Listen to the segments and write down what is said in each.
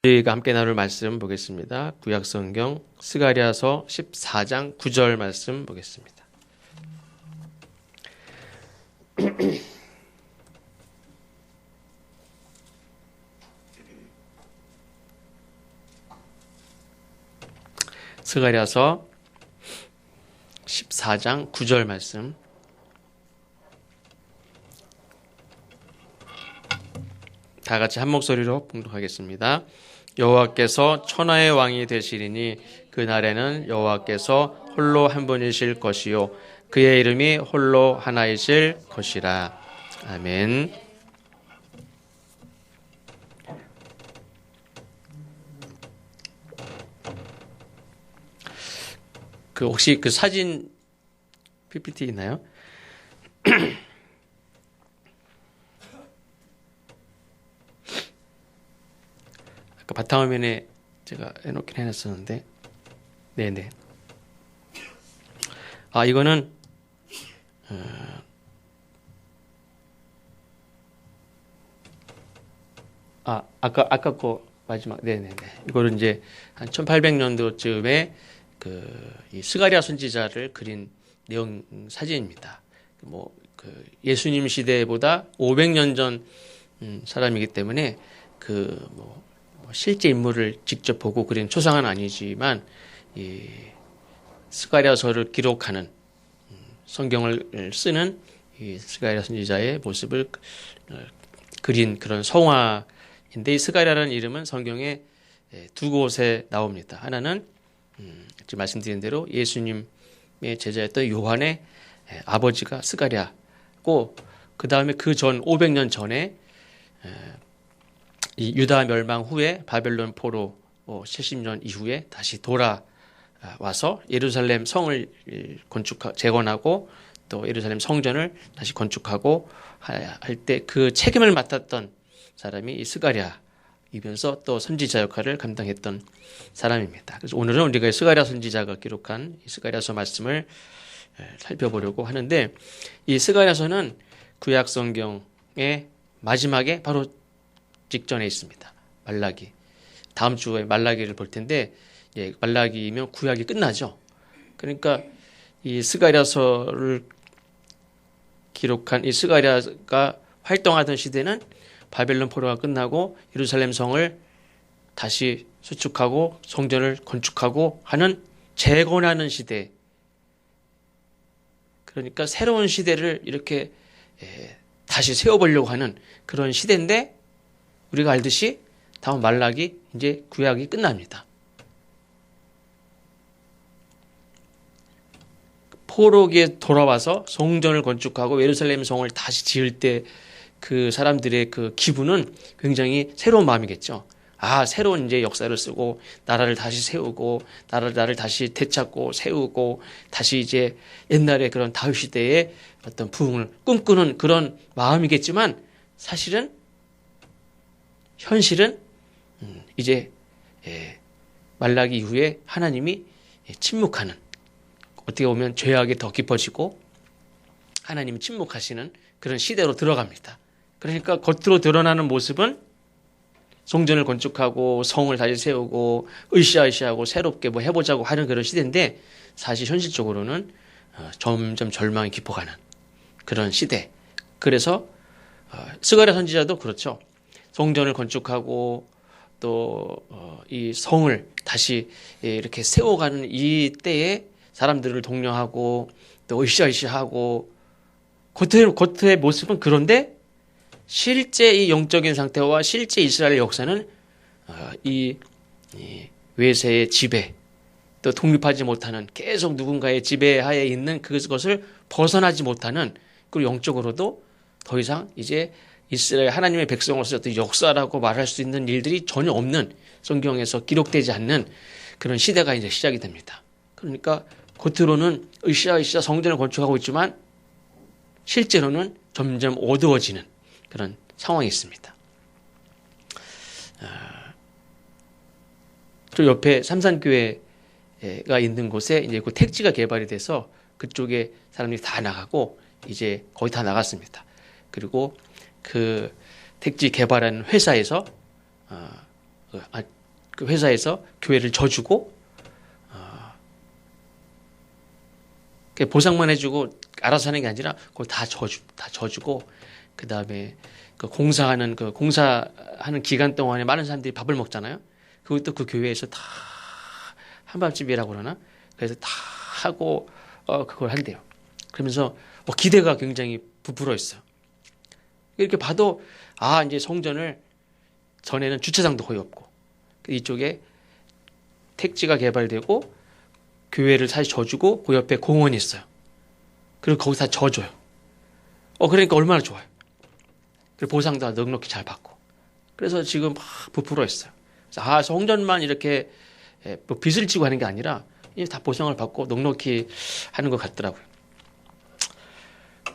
우리가 함께 나눌 말씀 보겠습니다. 구약성경 스가랴서 14장 9절 말씀 보겠습니다. 스가랴서 14장 9절 말씀. 다 같이 한 목소리로 봉독하겠습니다. 여호와께서 천하의 왕이 되시리니 그날에는 여호와께서 홀로 한 분이실 것이요 그의 이름이 홀로 하나이실 것이라. 아멘. 혹시 그 사진 PPT 있나요? 아까 바탕화면에 제가 해놓긴 해놨었는데, 네네. 이거는 아까 거 마지막, 네네네. 이거는 이제 한 1800년도쯤에 이 스가랴 선지자를 그린 내용 사진입니다. 예수님 시대보다 500년 전 사람이기 때문에 실제 인물을 직접 보고 그린 초상화는 아니지만 이 스가랴서를 기록하는 성경을 쓰는 이 스가랴 선지자의 모습을 그린 그런 성화인데, 이 스가랴라는 이름은 성경에 두 곳에 나옵니다. 하나는 지금 말씀드린 대로 예수님의 제자였던 요한의 아버지가 스가랴고, 그 다음에 그 전 500년 전에 이 유다 멸망 후에 바벨론 포로 70년 이후에 다시 돌아와서 예루살렘 성을 재건하고 또 예루살렘 성전을 다시 건축하고 할 때 그 책임을 맡았던 사람이 이 스가랴이면서 또 선지자 역할을 감당했던 사람입니다. 그래서 오늘은 우리가 스가랴 선지자가 기록한 이 스가랴서 말씀을 살펴보려고 하는데, 이 스가랴서는 구약 성경의 마지막에 바로 직전에 있습니다. 말라기. 다음 주에 말라기를 볼 텐데, 말라기면 구약이 끝나죠. 그러니까 이 스가랴서를 기록한 이 스가랴가 활동하던 시대는 바벨론 포로가 끝나고 예루살렘 성을 다시 수축하고 성전을 건축하고 하는 재건하는 시대. 그러니까 새로운 시대를 이렇게 다시 세워보려고 하는 그런 시대인데, 우리가 알듯이 다음 말라기, 이제 구약이 끝납니다. 포로기에 돌아와서 성전을 건축하고 예루살렘 성을 다시 지을 때 그 사람들의 그 기분은 굉장히 새로운 마음이겠죠. 새로운 이제 역사를 쓰고 나라를 다시 세우고 나라를 다시 되찾고 세우고 다시 이제 옛날의 그런 다윗 시대의 어떤 부흥을 꿈꾸는 그런 마음이겠지만, 현실은 이제 말라기 이후에 하나님이 침묵하는, 어떻게 보면 죄악이 더 깊어지고 하나님이 침묵하시는 그런 시대로 들어갑니다. 그러니까 겉으로 드러나는 모습은 성전을 건축하고 성을 다시 세우고 으쌰으쌰하고 새롭게 해보자고 하는 그런 시대인데, 사실 현실적으로는 점점 절망이 깊어가는 그런 시대. 그래서 스가랴 선지자도 그렇죠. 성전을 건축하고 또 이 성을 다시 이렇게 세워가는 이 때에 사람들을 독려하고 또 으쌰으쌰하고 겉의 모습은 그런데, 실제 이 영적인 상태와 실제 이스라엘 역사는 이 외세의 지배, 또 독립하지 못하는, 계속 누군가의 지배하에 있는 그것을 벗어나지 못하는, 그리고 영적으로도 더 이상 이제 이스라엘 하나님의 백성으로서 어떤 역사라고 말할 수 있는 일들이 전혀 없는, 성경에서 기록되지 않는 그런 시대가 이제 시작이 됩니다. 그러니까 겉으로는 으쌰으쌰 성전을 건축하고 있지만 실제로는 점점 어두워지는 그런 상황이 있습니다. 또 옆에 삼산교회가 있는 곳에 이제 그 택지가 개발이 돼서 그쪽에 사람들이 다 나가고 이제 거의 다 나갔습니다. 그리고 그 택지 개발하는 회사에서 그 회사에서 교회를 져주고 보상만 해주고 알아서 하는 게 아니라 그걸 다 져주고 그 다음에 그 공사하는 기간 동안에 많은 사람들이 밥을 먹잖아요. 그것도 그 교회에서 다 한밤집이라고 그러나 그래서 다 하고 그걸 한대요. 그러면서 기대가 굉장히 부풀어 있어요. 이렇게 봐도 이제 성전을 전에는 주차장도 거의 없고 이쪽에 택지가 개발되고 교회를 다시 져주고 그 옆에 공원이 있어요. 그리고 거기 다 져줘요. 그러니까 얼마나 좋아요. 그리고 보상도 넉넉히 잘 받고. 그래서 지금 막 부풀어 있어요. 그래서 성전만 이렇게 뭐 빚을 지고 하는 게 아니라 다 보상을 받고 넉넉히 하는 것 같더라고요.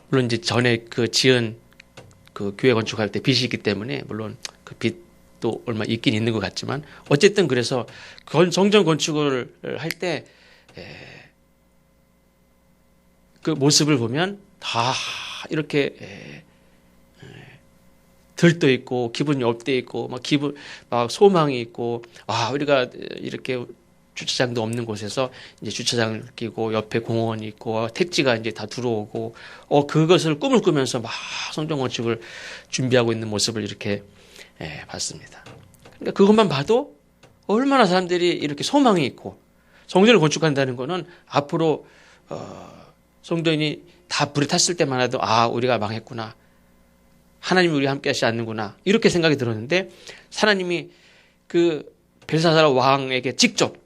물론 이제 전에 그 지은 그 교회 건축할 때 빚이 있기 때문에 물론 그 빚도 얼마 있긴 있는 것 같지만 어쨌든 그래서 성전 건축을 할 때 그 모습을 보면 다 이렇게 들떠 있고 기분이 업돼 있고 막 소망이 있고 우리가 이렇게 주차장도 없는 곳에서 이제 주차장을 끼고 옆에 공원이 있고 택지가 이제 다 들어오고 그것을 꿈을 꾸면서 막 성전 건축을 준비하고 있는 모습을 이렇게 봤습니다. 그러니까 그것만 봐도 얼마나 사람들이 이렇게 소망이 있고 성전을 건축한다는 거는 앞으로 성전이 다 불에 탔을 때만 해도 우리가 망했구나. 하나님이 우리와 함께 하시지 않는구나. 이렇게 생각이 들었는데 하나님이 그 벨사살 왕에게 직접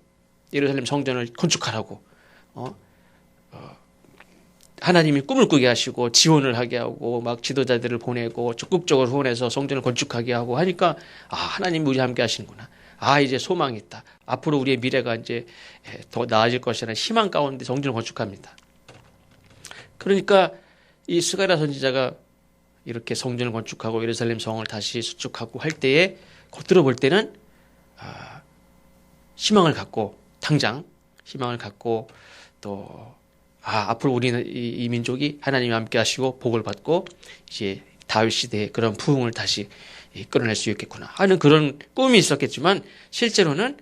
예루살렘 성전을 건축하라고 하나님이 꿈을 꾸게 하시고 지원을 하게 하고 막 지도자들을 보내고 적극적으로 후원해서 성전을 건축하게 하고 하니까 하나님이 우리와 함께 하시는구나. 이제 소망이 있다. 앞으로 우리의 미래가 이제 더 나아질 것이라는 희망 가운데 성전을 건축합니다. 그러니까 이 스가랴 선지자가 이렇게 성전을 건축하고 예루살렘 성을 다시 수축하고 할 때에 겉으로 볼 때는 희망을 갖고 당장 희망을 갖고 또 앞으로 우리는 이 민족이 하나님과 함께 하시고 복을 받고 이제 다윗 시대의 그런 부흥을 다시 끌어낼 수 있겠구나 하는 그런 꿈이 있었겠지만 실제로는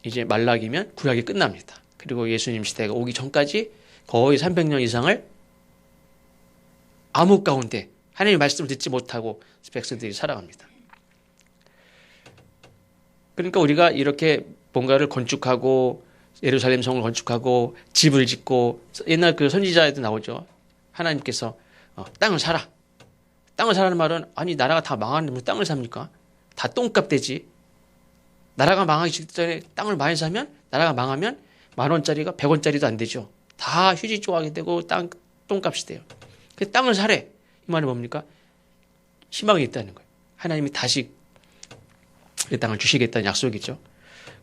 이제 말라기면 구약이 끝납니다. 그리고 예수님 시대가 오기 전까지 거의 300년 이상을 암흑 가운데 하나님의 말씀을 듣지 못하고 백성들이 살아갑니다. 그러니까 우리가 이렇게 뭔가를 건축하고 예루살렘 성을 건축하고 집을 짓고 옛날 그 선지자에도 나오죠. 하나님께서 땅을 사라. 땅을 사라는 말은 아니 나라가 다 망하는데 뭐 땅을 삽니까? 다 똥값 되지. 나라가 망하기 직전에 땅을 많이 사면 나라가 망하면 10,000원짜리가 100원짜리도 안 되죠. 다 휴지 조각이 되고 똥값이 돼요. 그 땅을 사래. 이 말은 뭡니까? 희망이 있다는 거예요. 하나님이 다시 그 땅을 주시겠다는 약속이죠.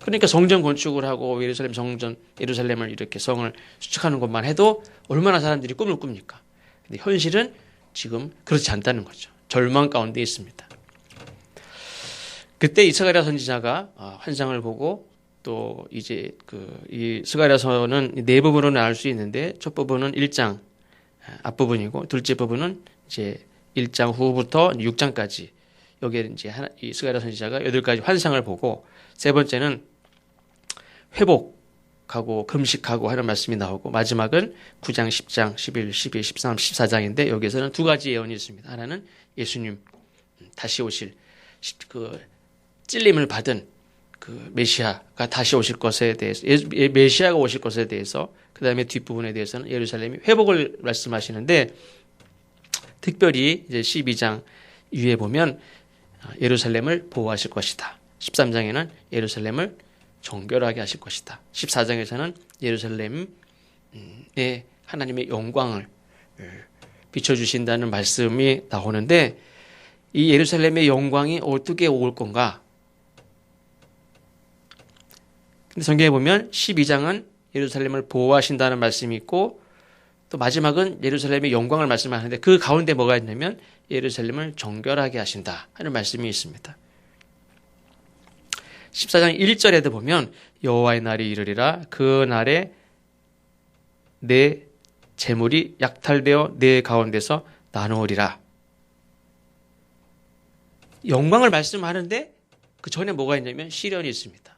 그러니까 성전 건축을 하고 예루살렘을 이렇게 성을 수축하는 것만 해도 얼마나 사람들이 꿈을 꿉니까? 근데 현실은 지금 그렇지 않다는 거죠. 절망 가운데 있습니다. 그때 이 스가랴 선지자가 환상을 보고 또 이제 이 스가랴서는 네 부분으로 나눌 수 있는데 첫 부분은 1장 앞부분이고 둘째 부분은 이제 1장 후부터 6장까지 여기에 이제 이 스가랴 선지자가 8가지 환상을 보고 세 번째는 회복하고 금식하고 하는 말씀이 나오고 마지막은 9장, 10장, 11, 12, 13, 14장인데 여기에서는 2가지 예언이 있습니다. 하나는 예수님 다시 오실 그 찔림을 받은 그 메시아가 다시 오실 것에 대해서 메시아가 오실 것에 대해서 그 다음에 뒷부분에 대해서는 예루살렘이 회복을 말씀하시는데 특별히 이제 12장 위에 보면 예루살렘을 보호하실 것이다. 13장에는 예루살렘을 정결하게 하실 것이다. 14장에서는 예루살렘에 하나님의 영광을 비춰주신다는 말씀이 나오는데 이 예루살렘의 영광이 어떻게 올 건가? 근데 성경에 보면 12장은 예루살렘을 보호하신다는 말씀이 있고 또 마지막은 예루살렘의 영광을 말씀하는데 그 가운데 뭐가 있냐면 예루살렘을 정결하게 하신다 하는 말씀이 있습니다. 14장 1절에도 보면 여호와의 날이 이르리라 그 날에 내 재물이 약탈되어 내 가운데서 나누어리라. 영광을 말씀하는데 그 전에 뭐가 있냐면 시련이 있습니다.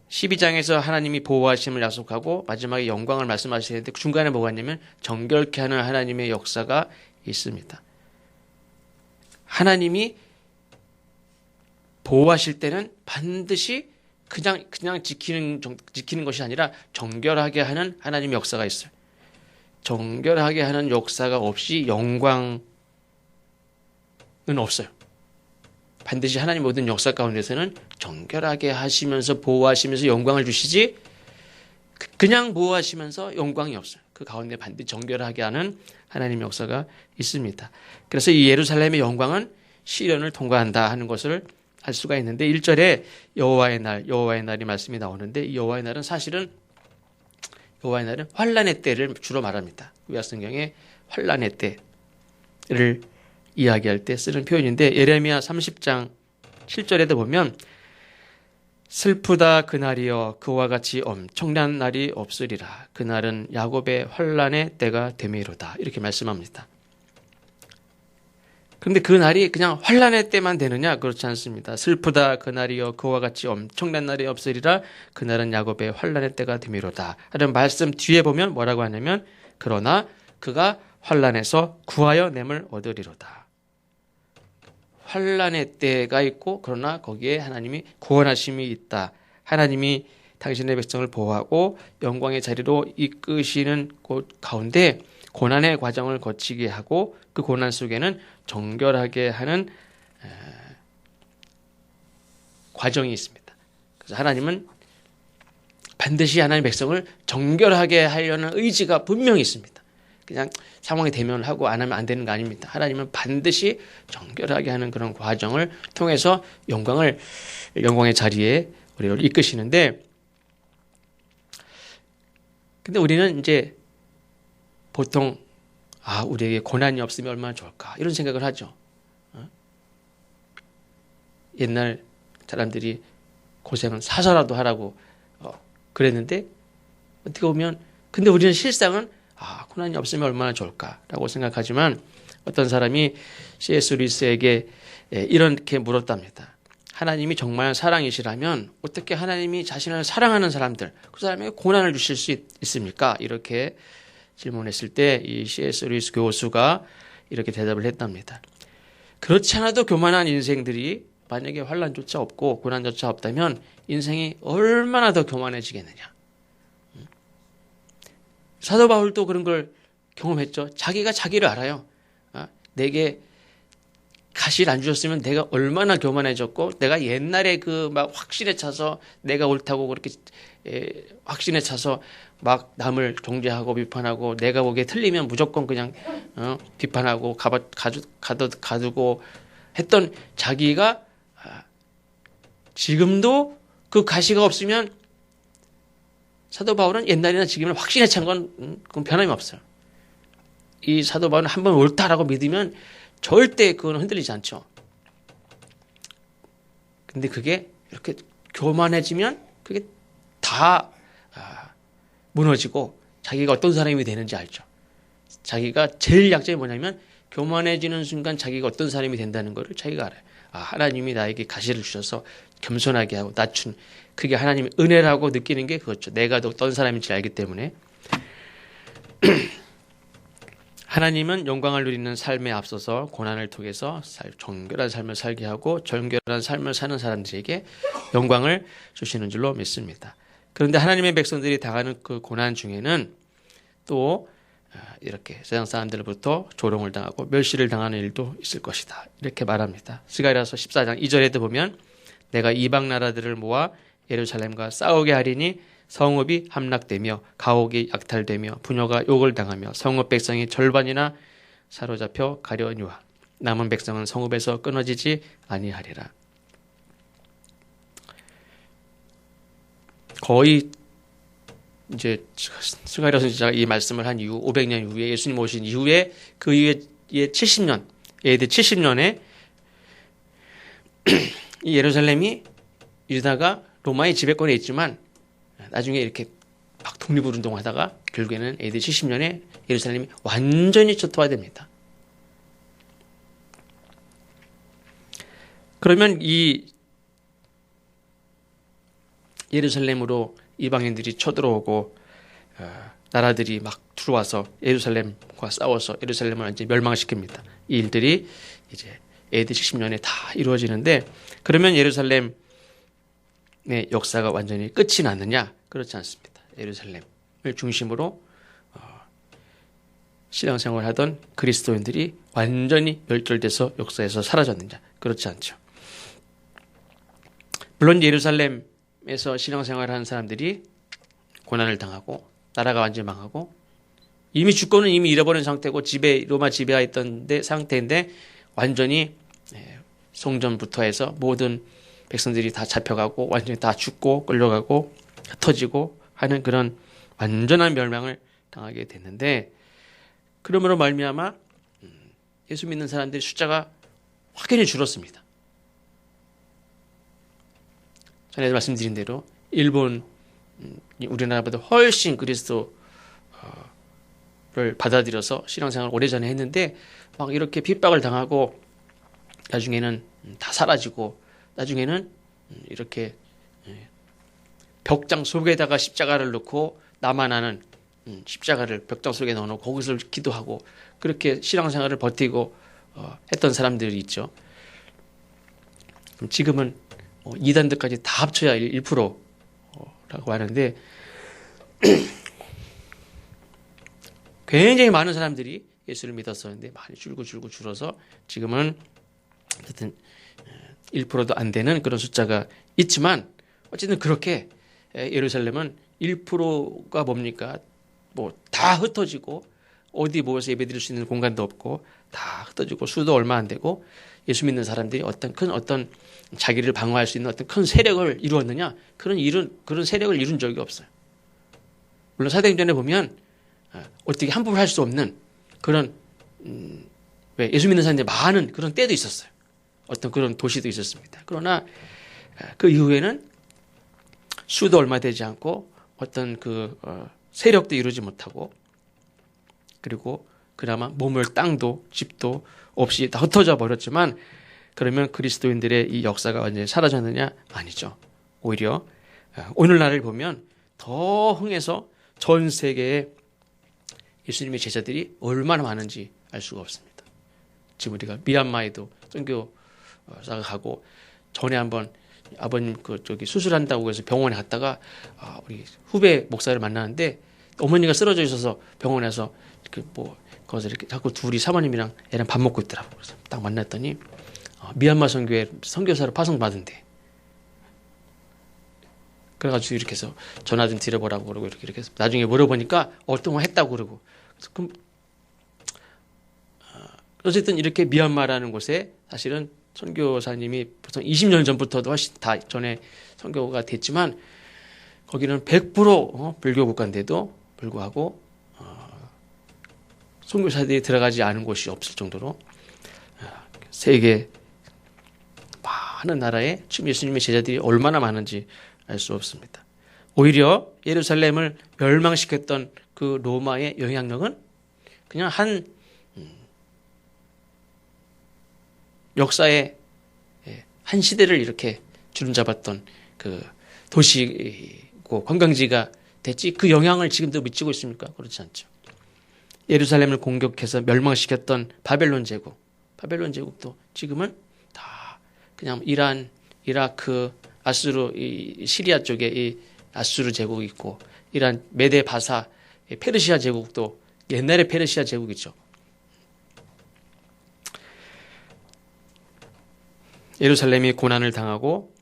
12장에서 하나님이 보호하심을 약속하고 마지막에 영광을 말씀하시는데 그 중간에 뭐가 있냐면 정결케 하는 하나님의 역사가 있습니다. 하나님이 보호하실 때는 반드시 그냥 지키는 것이 아니라 정결하게 하는 하나님의 역사가 있어요. 정결하게 하는 역사가 없이 영광은 없어요. 반드시 하나님 모든 역사 가운데서는 정결하게 하시면서 보호하시면서 영광을 주시지 그냥 보호하시면서 영광이 없어요. 그 가운데 반드시 정결하게 하는 하나님의 역사가 있습니다. 그래서 이 예루살렘의 영광은 시련을 통과한다 하는 것을 알 수가 있는데 1절에 여호와의 날이 말씀이 나오는데 이 여호와의 날은 사실은 여호와의 날은 환란의 때를 주로 말합니다. 구약 성경에 환란의 때를 이야기할 때 쓰는 표현인데 예레미야 30장 7절에도 보면 슬프다 그날이여 그와 같이 엄청난 날이 없으리라 그날은 야곱의 환란의 때가 되미로다 이렇게 말씀합니다. 그런데 그 날이 그냥 환란의 때만 되느냐? 그렇지 않습니다. 슬프다 그날이여 그와 같이 엄청난 날이 없으리라 그날은 야곱의 환란의 때가 되미로다 하는 말씀 뒤에 보면 뭐라고 하냐면 그러나 그가 환란에서 구하여 냄을 얻으리로다. 환란의 때가 있고 그러나 거기에 하나님이 구원하심이 있다. 하나님이 당신의 백성을 보호하고 영광의 자리로 이끄시는 곳 가운데 고난의 과정을 거치게 하고 그 고난 속에는 정결하게 하는 과정이 있습니다. 그래서 하나님은 반드시 하나님의 백성을 정결하게 하려는 의지가 분명히 있습니다. 그냥 상황이 되면 하고 안 하면 안 되는 거 아닙니다. 하나님은 반드시 정결하게 하는 그런 과정을 통해서 영광의 자리에 우리를 이끄시는데 근데 우리는 이제 보통 우리에게 고난이 없으면 얼마나 좋을까 이런 생각을 하죠. 옛날 사람들이 고생은 사서라도 하라고 그랬는데 어떻게 보면 근데 우리는 실상은 고난이 없으면 얼마나 좋을까라고 생각하지만 어떤 사람이 C.S. 루이스에게 이렇게 물었답니다. 하나님이 정말 사랑이시라면 어떻게 하나님이 자신을 사랑하는 사람들 그 사람에게 고난을 주실 수 있습니까? 이렇게 질문했을 때 이 C.S. 루이스 교수가 이렇게 대답을 했답니다. 그렇지 않아도 교만한 인생들이 만약에 환난조차 없고 고난조차 없다면 인생이 얼마나 더 교만해지겠느냐. 사도 바울도 그런 걸 경험했죠. 자기가 자기를 알아요. 내게 가시를 안 주셨으면 내가 얼마나 교만해졌고 내가 옛날에 그 막 확신에 차서 내가 옳다고 그렇게 확신에 차서 막 남을 정죄하고 비판하고 내가 보기에 틀리면 무조건 그냥 비판하고 가두고 했던 자기가 지금도 그 가시가 없으면 사도 바울은 옛날이나 지금은 확신에 찬 건 그건 변함이 없어요. 이 사도 바울은 한번 옳다라고 믿으면 절대 그건 흔들리지 않죠. 근데 그게 이렇게 교만해지면 그게 다 무너지고 자기가 어떤 사람이 되는지 알죠. 자기가 제일 약점이 뭐냐면 교만해지는 순간 자기가 어떤 사람이 된다는 것을 자기가 알아요. 하나님이 나에게 가시를 주셔서 겸손하게 하고 낮춘 그게 하나님의 은혜라고 느끼는 게 그렇죠. 내가 어떤 사람인지 알기 때문에 하나님은 영광을 누리는 삶에 앞서서 고난을 통해서 정결한 삶을 살게 하고 정결한 삶을 사는 사람들에게 영광을 주시는 줄로 믿습니다. 그런데 하나님의 백성들이 당하는 그 고난 중에는 또 이렇게 세상 사람들로부터 조롱을 당하고 멸시를 당하는 일도 있을 것이다. 이렇게 말합니다. 스가랴서 14장 2절에도 보면 내가 이방 나라들을 모아 예루살렘과 싸우게 하리니 성읍이 함락되며 가옥이 약탈되며 부녀가 욕을 당하며 성읍 백성이 절반이나 사로잡혀 가려니와 남은 백성은 성읍에서 끊어지지 아니하리라. 거의 이제 스가랴 선지자가 이 말씀을 한 이후 500년 이후에 예수님 오신 이후에 그 이후에 70년 AD 70년에 이 예루살렘이 유다가 로마의 지배권에 있지만 나중에 이렇게 막 독립운동을 하다가 결국에는 AD 70년에 예루살렘이 완전히 초토화됩니다. 그러면 이 예루살렘으로 이방인들이 쳐들어오고 나라들이 막 들어와서 예루살렘과 싸워서 예루살렘을 완전히 멸망시킵니다. 이 일들이 이제 AD 70년에 다 이루어지는데, 그러면 예루살렘의 역사가 완전히 끝이 났느냐? 그렇지 않습니다. 예루살렘을 중심으로 신앙생활을 하던 그리스도인들이 완전히 멸절돼서 역사에서 사라졌느냐? 그렇지 않죠. 물론 예루살렘에서 신앙생활을 하는 사람들이 고난을 당하고 나라가 완전히 망하고 이미 주권은 이미 잃어버린 상태고 로마 지배하였던 상태인데 완전히 성전부터 해서 모든 백성들이 다 잡혀가고 완전히 다 죽고 끌려가고 흩어지고 하는 그런 완전한 멸망을 당하게 됐는데, 그러므로 말미암아 예수 믿는 사람들의 숫자가 확연히 줄었습니다. 전에 말씀드린 대로 일본, 우리나라보다 훨씬 그리스도를 받아들여서 신앙생활을 오래전에 했는데 막 이렇게 핍박을 당하고 나중에는 다 사라지고 나중에는 이렇게 벽장 속에다가 십자가를 넣고 나만 아는 십자가를 벽장 속에 넣어놓고 거기서 기도하고 그렇게 신앙생활을 버티고 했던 사람들이 있죠. 지금은 이단들까지 다 합쳐야 1%라고 하는데 굉장히 많은 사람들이 예수를 믿었었는데 많이 줄어서 지금은 어쨌든 1%도 안 되는 그런 숫자가 있지만, 어쨌든 그렇게 예루살렘은 1%가 뭡니까? 뭐 다 흩어지고 어디 모여서 예배드릴 수 있는 공간도 없고 다 흩어지고 수도 얼마 안 되고 예수 믿는 사람들이 어떤 자기를 방어할 수 있는 어떤 큰 세력을 이루었느냐? 그런 세력을 이룬 적이 없어요. 물론 사도행전에 보면 어떻게 함부로 할 수 없는 그런 왜 예수 믿는 사람들이 많은 그런 때도 있었어요. 어떤 그런 도시도 있었습니다. 그러나 그 이후에는 수도 얼마 되지 않고 어떤 세력도 이루지 못하고, 그리고 그나마 머물 땅도 집도 없이 다 흩어져 버렸지만, 그러면 그리스도인들의 이 역사가 완전히 사라졌느냐? 아니죠. 오히려 오늘날을 보면 더 흥해서 전 세계에 예수님의 제자들이 얼마나 많은지 알 수가 없습니다. 지금 우리가 미얀마에도 선교사가 가고, 전에 한번 아버님 수술한다고 해서 병원에 갔다가 우리 후배 목사를 만나는데 어머니가 쓰러져 있어서 병원에서 거기서 이렇게 자꾸 둘이 사모님이랑 애랑 밥 먹고 있더라고. 그래서 딱 만났더니 미얀마 선교회 선교사로 파송받은대. 그래가지고 이렇게 해서 전화 좀 드려보라고 그러고 이렇게 해서 나중에 물어보니까 어떤 거 했다고 그러고. 그럼 어쨌든 이렇게 미얀마라는 곳에 사실은 선교사님이 보통 20년 전부터도 훨씬 다 전에 선교가 됐지만, 거기는 100% 불교 국가인데도 불구하고 선교사들이 들어가지 않은 곳이 없을 정도로 세계 많은 나라에 지금 예수님의 제자들이 얼마나 많은지 알 수 없습니다. 오히려 예루살렘을 멸망시켰던 그 로마의 영향력은 그냥 한 역사의 한 시대를 이렇게 주름잡았던 그 도시고 관광지가 됐지, 그 영향을 지금도 미치고 있습니까? 그렇지 않죠. 예루살렘을 공격해서 멸망시켰던 바벨론 제국도 지금은 다 그냥 이란, 이라크, 아수르, 시리아 쪽에 이 아수르 제국이 있고, 이란 메데 바사, 페르시아 제국도 옛날에 페르시아 제국이죠. 예루살렘이 고난을 당하고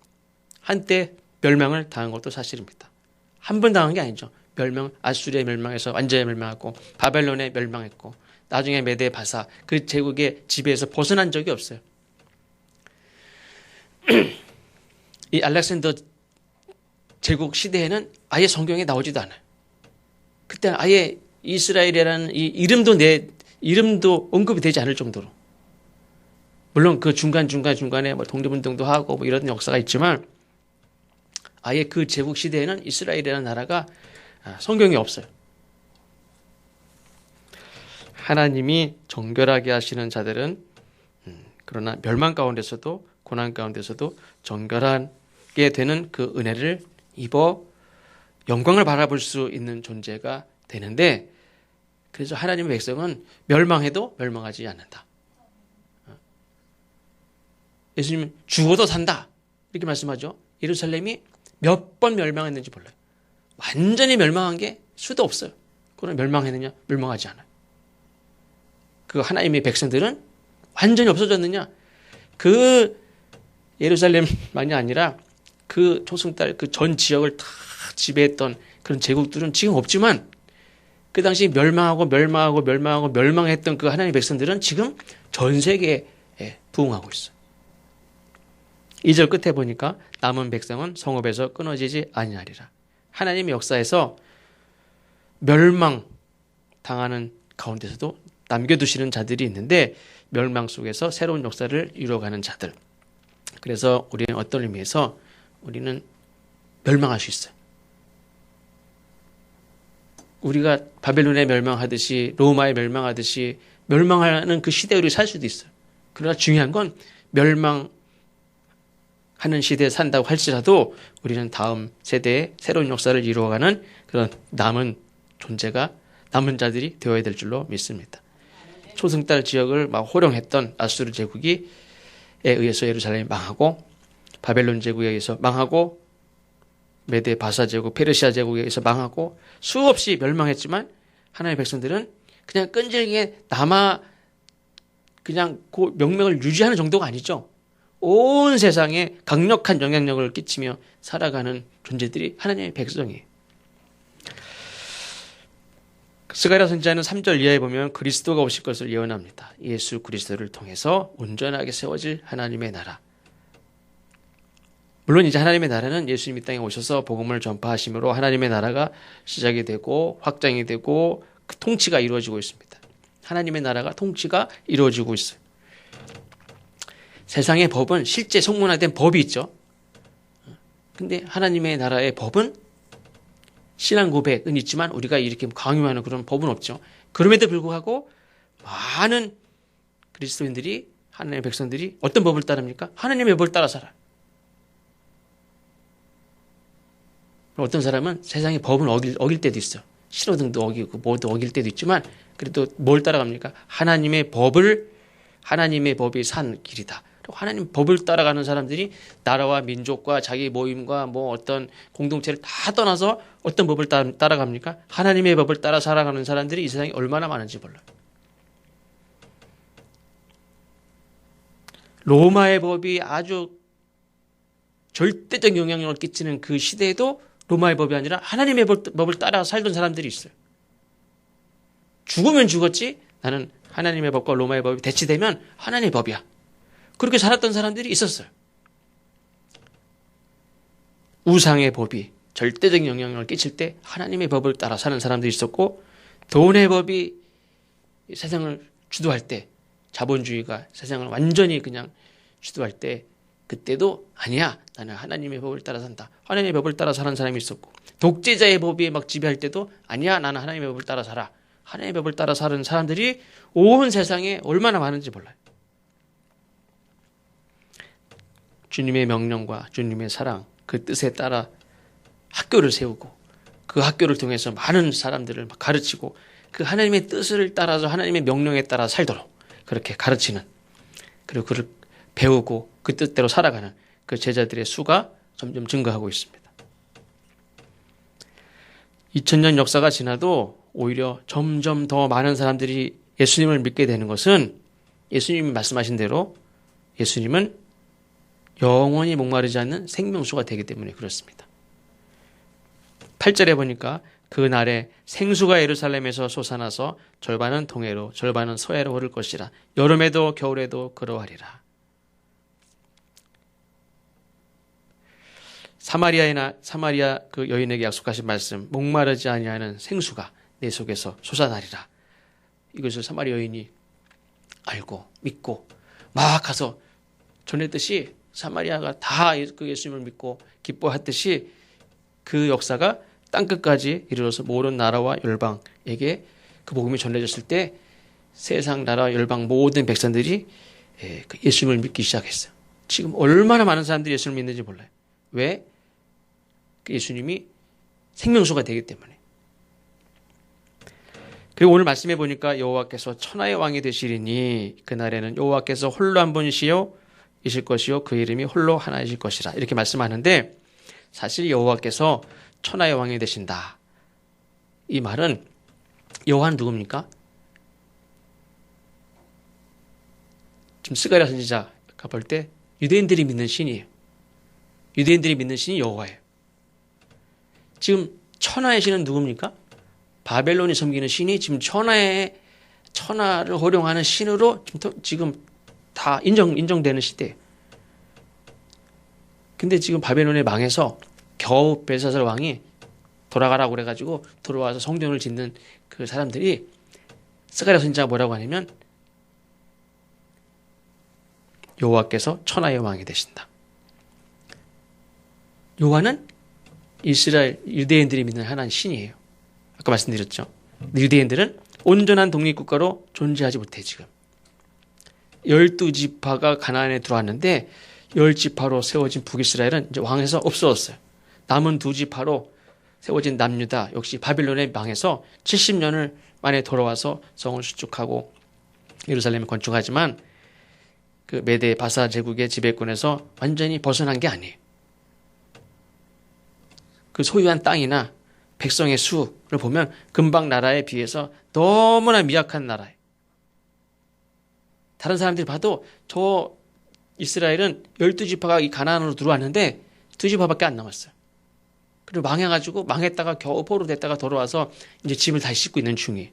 한때 멸망을 당한 것도 사실입니다. 한 번 당한 게 아니죠. 아수르에 멸망해서 완전히 멸망하고 바벨론에 멸망했고 나중에 메데 바사 그 제국의 지배에서 벗어난 적이 없어요. 이 알렉산더 제국 시대에는 아예 성경에 나오지도 않아요. 그때는 아예 이스라엘이라는 이 이름도 언급이 되지 않을 정도로. 물론 그 중간에 뭐 독립운동도 하고 뭐 이런 역사가 있지만, 아예 그 제국 시대에는 이스라엘이라는 나라가 성경에 없어요. 하나님이 정결하게 하시는 자들은 그러나 멸망 가운데서도 고난 가운데서도 정결하게 되는 그 은혜를 입어 영광을 바라볼 수 있는 존재가 되는데, 그래서 하나님의 백성은 멸망해도 멸망하지 않는다. 예수님은 죽어도 산다 이렇게 말씀하죠. 예루살렘이 몇 번 멸망했는지 몰라요. 완전히 멸망한 게 수도 없어요. 그러나 멸망했느냐? 멸망하지 않아요. 그 하나님의 백성들은 완전히 없어졌느냐? 그 예루살렘만이 아니라 그 초승달 그 전 지역을 다 지배했던 그런 제국들은 지금 없지만, 그 당시 멸망했던 그 하나님의 백성들은 지금 전 세계에 부흥하고 있어요. 2절 끝에 보니까 남은 백성은 성읍에서 끊어지지 아니하리라. 하나님의 역사에서 멸망당하는 가운데서도 남겨두시는 자들이 있는데, 멸망 속에서 새로운 역사를 이루어가는 자들. 그래서 우리는 어떤 의미에서 우리는 멸망할 수 있어요. 우리가 바벨론에 멸망하듯이 로마에 멸망하듯이 멸망하는 그 시대에 우리 살 수도 있어요. 그러나 중요한 건 멸망하는 시대에 산다고 할지라도 우리는 다음 세대에 새로운 역사를 이루어가는 그런 남은 존재가, 남은 자들이 되어야 될 줄로 믿습니다. 초승달 지역을 막 호령했던 아수르 제국에 의해서 예루살렘이 망하고, 바벨론 제국에 의해서 망하고, 메데 바사 제국, 페르시아 제국에 의해서 망하고 수없이 멸망했지만, 하나님의 백성들은 그냥 끈질기게 남아 그냥 그 명맥을 유지하는 정도가 아니죠. 온 세상에 강력한 영향력을 끼치며 살아가는 존재들이 하나님의 백성이에요. 스가랴 선지자는 3절 이하에 보면 그리스도가 오실 것을 예언합니다. 예수 그리스도를 통해서 온전하게 세워질 하나님의 나라. 물론 이제 하나님의 나라는 예수님이 땅에 오셔서 복음을 전파하심으로 하나님의 나라가 시작이 되고 확장이 되고 그 통치가 이루어지고 있습니다. 하나님의 나라가 통치가 이루어지고 있어요. 세상의 법은 실제 성문화된 법이 있죠. 근데 하나님의 나라의 법은 신앙 고백은 있지만 우리가 이렇게 강요하는 그런 법은 없죠. 그럼에도 불구하고 많은 그리스도인들이, 하나님의 백성들이 어떤 법을 따릅니까? 하나님의 법을 따라 살아요. 어떤 사람은 세상의 법은 어길 때도 있어요. 신호등도 어기고 뭐도 어길 때도 있지만, 그래도 뭘 따라갑니까? 하나님의 법이 산 길이다. 하나님 법을 따라가는 사람들이 나라와 민족과 자기 모임과 뭐 어떤 공동체를 다 떠나서 어떤 법을 따라갑니까? 하나님의 법을 따라 살아가는 사람들이 이 세상에 얼마나 많은지 몰라요. 로마의 법이 아주 절대적 영향력을 끼치는 그 시대에도 로마의 법이 아니라 하나님의 법을 따라 살던 사람들이 있어요. 죽으면 죽었지, 나는 하나님의 법과 로마의 법이 대치되면 하나님의 법이야. 그렇게 살았던 사람들이 있었어요. 우상의 법이 절대적 영향력을 끼칠 때 하나님의 법을 따라 사는 사람들이 있었고, 돈의 법이 세상을 주도할 때, 자본주의가 세상을 완전히 그냥 주도할 때, 그때도 아니야, 나는 하나님의 법을 따라 산다. 하나님의 법을 따라 사는 사람이 있었고, 독재자의 법이 막 지배할 때도 아니야, 나는 하나님의 법을 따라 살아. 하나님의 법을 따라 사는 사람들이 온 세상에 얼마나 많은지 몰라요. 주님의 명령과 주님의 사랑, 그 뜻에 따라 학교를 세우고, 그 학교를 통해서 많은 사람들을 가르치고, 그 하나님의 뜻을 따라서 하나님의 명령에 따라 살도록 그렇게 가르치는, 그리고 그를 배우고 그 뜻대로 살아가는 그 제자들의 수가 점점 증가하고 있습니다. 2000년 역사가 지나도 오히려 점점 더 많은 사람들이 예수님을 믿게 되는 것은, 예수님이 말씀하신 대로 예수님은 영원히 목마르지 않는 생명수가 되기 때문에 그렇습니다. 8절에 보니까 그날에 생수가 예루살렘에서 솟아나서 절반은 동해로 절반은 서해로 흐를 것이라. 여름에도 겨울에도 그러하리라. 사마리아 그 여인에게 약속하신 말씀, 목마르지 아니하는 생수가 내 속에서 솟아나리라. 이것을 사마리아 여인이 알고 믿고 막 가서 전했듯이, 사마리아가 다 그 예수님을 믿고 기뻐했듯이 그 역사가 땅끝까지 이르러서 모든 나라와 열방에게 그 복음이 전해졌을 때 세상 나라 열방 모든 백성들이 예수님을 믿기 시작했어요. 지금 얼마나 많은 사람들이 예수를 믿는지 몰라요. 왜? 예수님이 생명수가 되기 때문에. 그리고 오늘 말씀해 보니까 여호와께서 천하의 왕이 되시리니 그날에는 여호와께서 홀로 한 분이시요 이실 것이요 그 이름이 홀로 하나이실 것이라 이렇게 말씀하는데 사실 여호와께서 천하의 왕이 되신다. 이 말은 여호와는 누굽니까? 지금 스가랴 선지자가 볼 때 유대인들이 믿는 신이에요. 유대인들이 믿는 신이 여호와예요. 지금 천하의 신은 누굽니까? 바벨론이 섬기는 신이 지금 천하를 호령하는 신으로 지금 다 인정되는 시대예요. 근데 지금 바벨론에 망해서 겨우 벨사살 왕이 돌아가라고 그래가지고 돌아와서 성전을 짓는 그 사람들이 스가랴 선지자가 뭐라고 하냐면 여호와께서 천하의 왕이 되신다. 여호와는 이스라엘 유대인들이 믿는 하나님 신이에요. 아까 말씀드렸죠. 유대인들은 온전한 독립국가로 존재하지 못해 지금. 12지파가 가나안에 들어왔는데 10지파로 세워진 북이스라엘은 이제 왕에서 없어졌어요. 남은 2지파로 세워진 남유다 역시 바빌론에 망해서 70년을 만에 돌아와서 성을 수축하고 예루살렘을 건축하지만 그 메데 바사 제국의 지배권에서 완전히 벗어난 게 아니에요. 그 소유한 땅이나 백성의 수를 보면 근방 나라에 비해서 너무나 미약한 나라예요. 다른 사람들이 봐도 저 이스라엘은 12지파가 이 가나안으로 들어왔는데 2지파밖에 안 남았어요. 그리고 망해가지고 망했다가 겨우 포로 됐다가 돌아와서 이제 집을 다시 짓고 있는 중이에요.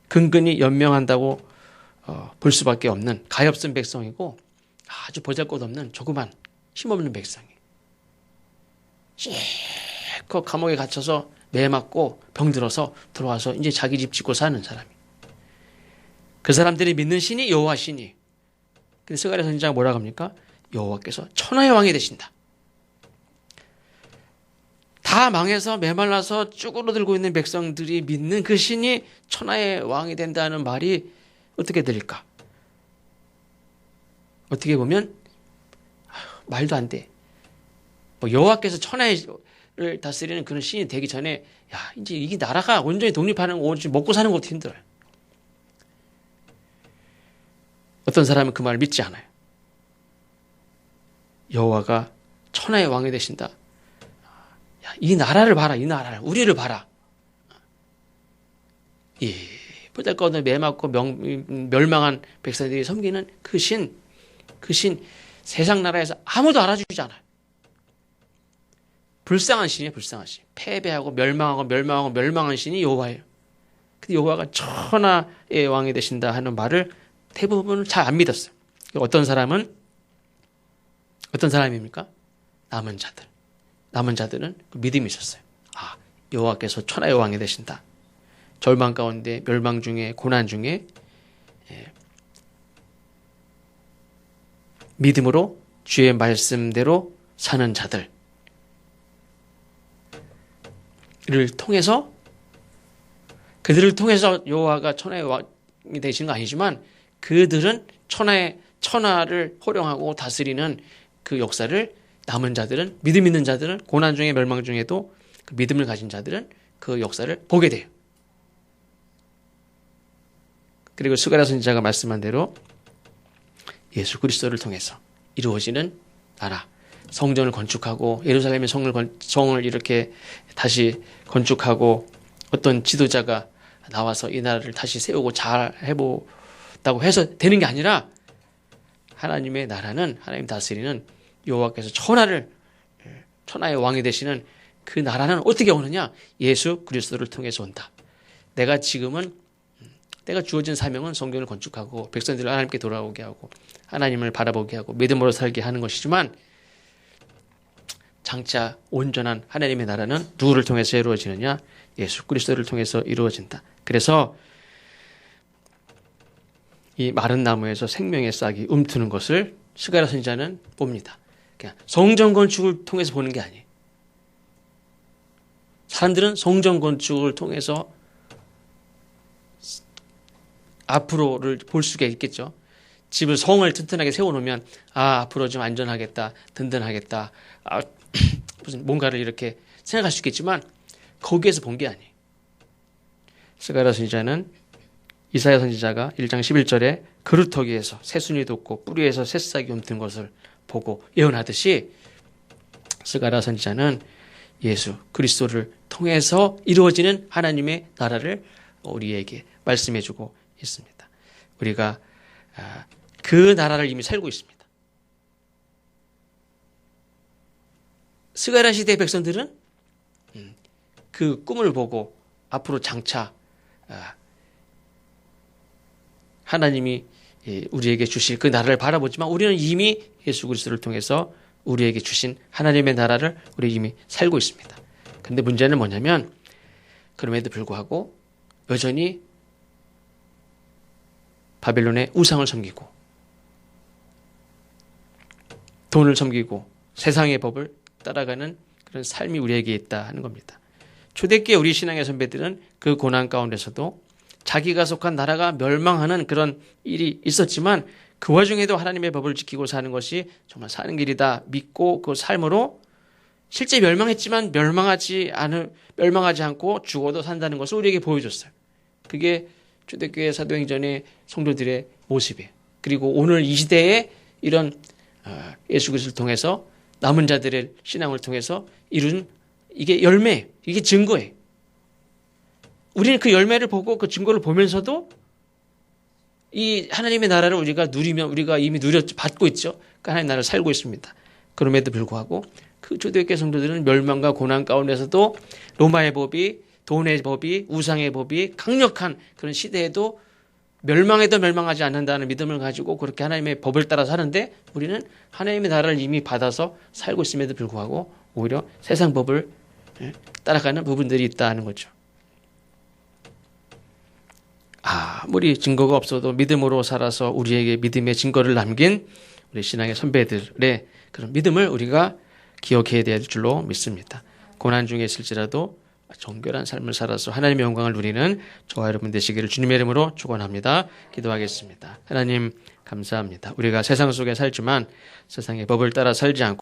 근근히 연명한다고 볼 수밖에 없는 가엾은 백성이고 아주 보잘것없는 조그만 힘없는 백성이에요. 그 감옥에 갇혀서 매 맞고 병들어서 들어와서 이제 자기 집 짓고 사는 사람이. 그 사람들이 믿는 신이 여호와 신이. 근데 스가랴 선지자가 뭐라고 합니까? 여호와께서 천하의 왕이 되신다. 다 망해서 메말라서 쭈그러들고 있는 백성들이 믿는 그 신이 천하의 왕이 된다는 말이 어떻게 들릴까? 어떻게 보면 말도 안 돼. 뭐 여호와께서 천하를 다스리는 그런 신이 되기 전에 야 이제 이게 나라가 온전히 독립하는 거 먹고 사는 것도 힘들어요. 어떤 사람은 그 말을 믿지 않아요. 여호와가 천하의 왕이 되신다. 야, 이 나라를 봐라, 이 나라를 우리를 봐라. 이 보잘것없는 매맞고 멸망한 백성들이 섬기는 그 신 세상 나라에서 아무도 알아주지 않아요. 불쌍한 신이에요, 불쌍한 신. 패배하고 멸망한 신이 여호와예요. 근데 여호와가 천하의 왕이 되신다 하는 말을 대부분 잘 안 믿었어요. 어떤 사람입니까? 남은 자들은 믿음이 있었어요. 아, 여호와께서 천하의 왕이 되신다. 절망 가운데 멸망 중에 고난 중에 믿음으로 주의 말씀대로 사는 자들 그들을 통해서 여호와가 천하의 왕이 되시는 거 아니지만 그들은 천하를 호령하고 다스리는 그 역사를 남은 자들은 믿음 있는 자들은 고난 중에 멸망 중에도 그 믿음을 가진 자들은 그 역사를 보게 돼요. 그리고 스가랴 선지자가 말씀한 대로 예수 그리스도를 통해서 이루어지는 나라, 성전을 건축하고 예루살렘의 성을 이렇게 다시 건축하고 어떤 지도자가 나와서 이 나라를 다시 세우고 잘 해보다고 해서 되는 게 아니라 하나님의 나라는 하나님 다스리는 여호와께서 천하의 왕이 되시는 그 나라는 어떻게 오느냐? 예수 그리스도를 통해서 온다. 내가 주어진 사명은 성경을 건축하고 백성들을 하나님께 돌아오게 하고 하나님을 바라보게 하고 믿음으로 살게 하는 것이지만 장차 온전한 하나님의 나라는 누구를 통해서 이루어지느냐? 예수 그리스도를 통해서 이루어진다. 그래서 이 마른 나무에서 생명의 싹이 움트는 것을 스가랴 선지자는 봅니다. 그냥 성전 건축을 통해서 보는 게 아니에요. 사람들은 성전 건축을 통해서 앞으로를 볼 수가 있겠죠. 집을 성을 튼튼하게 세워놓으면 앞으로 좀 안전하겠다, 든든하겠다, 무슨 뭔가를 이렇게 생각할 수 있겠지만 거기에서 본 게 아니에요. 스가랴 선지자는 이사야 선지자가 1장 11절에 그루터기에서 새순이 돋고 뿌리에서 새싹이 움튼 것을 보고 예언하듯이 스가랴 선지자는 예수 그리스도를 통해서 이루어지는 하나님의 나라를 우리에게 말씀해주고 있습니다. 우리가 그 나라를 이미 살고 있습니다. 스가랴 시대의 백성들은 그 꿈을 보고 앞으로 장차 하나님이 우리에게 주실 그 나라를 바라보지만 우리는 이미 예수 그리스도를 통해서 우리에게 주신 하나님의 나라를 우리 이미 살고 있습니다. 그런데 문제는 뭐냐면 그럼에도 불구하고 여전히 바벨론의 우상을 섬기고 돈을 섬기고 세상의 법을 따라가는 그런 삶이 우리에게 있다 하는 겁니다. 초대기의 우리 신앙의 선배들은 그 고난 가운데서도 자기가 속한 나라가 멸망하는 그런 일이 있었지만 그 와중에도 하나님의 법을 지키고 사는 것이 정말 사는 길이다 믿고 그 삶으로 실제 멸망했지만 멸망하지 않고 죽어도 산다는 것을 우리에게 보여줬어요. 그게 초대교회 사도행전의 성도들의 모습이에요. 그리고 오늘 이 시대에 이런 예수 그리스도를 통해서 남은 자들의 신앙을 통해서 이룬 이게 열매예요. 이게 증거예요. 우리는 그 열매를 보고 그 증거를 보면서도 이 하나님의 나라를 우리가 누리면 우리가 이미 받고 있죠. 그러니까 하나님의 나라를 살고 있습니다. 그럼에도 불구하고 그 초대교회 성도들은 멸망과 고난 가운데서도 로마의 법이, 돈의 법이, 우상의 법이 강력한 그런 시대에도 멸망해도 멸망하지 않는다는 믿음을 가지고 그렇게 하나님의 법을 따라서 하는데 우리는 하나님의 나라를 이미 받아서 살고 있음에도 불구하고 오히려 세상 법을 따라가는 부분들이 있다는 거죠. 아무리 증거가 없어도 믿음으로 살아서 우리에게 믿음의 증거를 남긴 우리 신앙의 선배들의 그런 믿음을 우리가 기억해야 될 줄로 믿습니다. 고난 중에 있을지라도 정결한 삶을 살아서 하나님의 영광을 누리는 저와 여러분 되시기를 주님의 이름으로 축원합니다. 기도하겠습니다. 하나님 감사합니다. 우리가 세상 속에 살지만 세상의 법을 따라 살지 않고